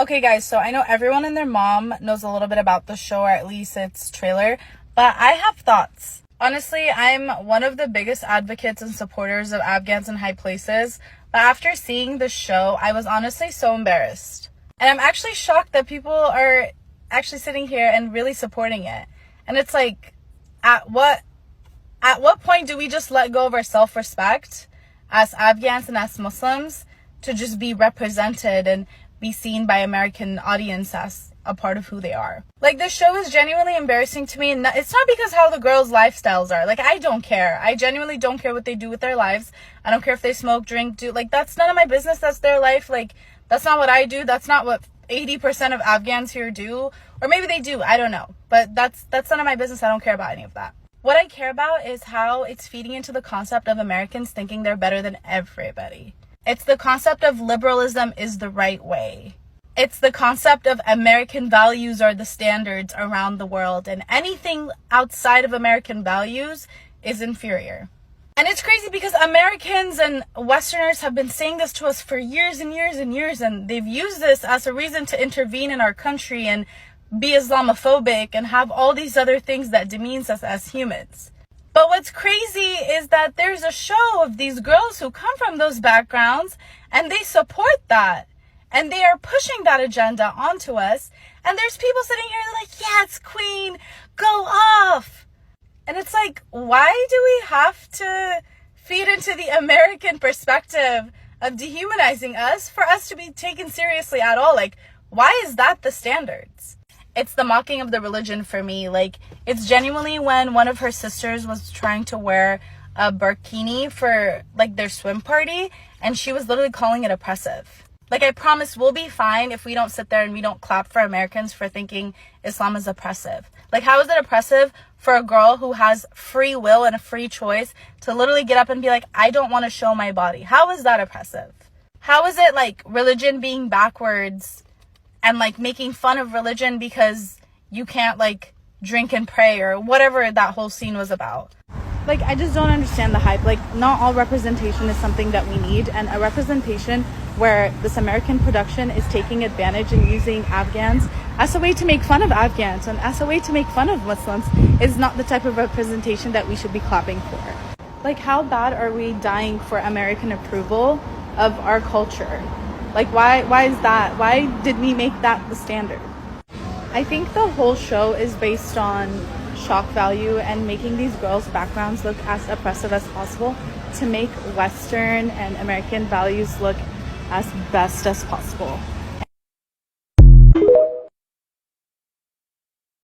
Okay, guys, so I know everyone and their mom knows a little bit about the show, or at least its trailer, but I have thoughts. Honestly, I'm one of the biggest advocates and supporters of Afghans in high places, but after seeing the show, I was honestly so embarrassed. And I'm actually shocked that people are actually sitting here and really supporting it. And it's like, at what point do we just let go of our self-respect as Afghans and as Muslims to just be represented and be seen by American audience as a part of who they are? Like, this show is genuinely embarrassing to me, and it's not because how the girls' lifestyles are. Like, I don't care. I genuinely don't care what they do with their lives. I don't care if they smoke, drink, do, like, that's none of my business. That's their life. Like, that's not what I do. That's not what 80% of Afghans here do. Or maybe they do, I don't know. But that's none of my business. I don't care about any of that. What I care about is how it's feeding into the concept of Americans thinking they're better than everybody. It's the concept of liberalism is the right way. It's the concept of American values are the standards around the world, and anything outside of American values is inferior. And it's crazy because Americans and Westerners have been saying this to us for years and years and years, and they've used this as a reason to intervene in our country and be Islamophobic and have all these other things that demeans us as humans. But what's crazy is that there's a show of these girls who come from those backgrounds and they support that. And they are pushing that agenda onto us. And there's people sitting here like, yes, queen, go off. And it's like, why do we have to feed into the American perspective of dehumanizing us for us to be taken seriously at all? Like, why is that the standards? It's the mocking of the religion for me. Like, it's genuinely when one of her sisters was trying to wear a burkini for like their swim party, and she was literally calling it oppressive. Like, I promise we'll be fine if we don't sit there and we don't clap for Americans for thinking Islam is oppressive. Like, how is it oppressive for a girl who has free will and a free choice to literally get up and be like, I don't want to show my body? How is that oppressive? How is it like religion being backwards and like making fun of religion because you can't like drink and pray or whatever that whole scene was about? Like, I just don't understand the hype. Like, not all representation is something that we need, and a representation where this American production is taking advantage and using Afghans as a way to make fun of Afghans and as a way to make fun of Muslims is not the type of representation that we should be clapping for. Like, how bad are we dying for American approval of our culture? Like, why is that? Why did we make that the standard? I think the whole show is based on shock value and making these girls' backgrounds look as oppressive as possible to make Western and American values look as best as possible.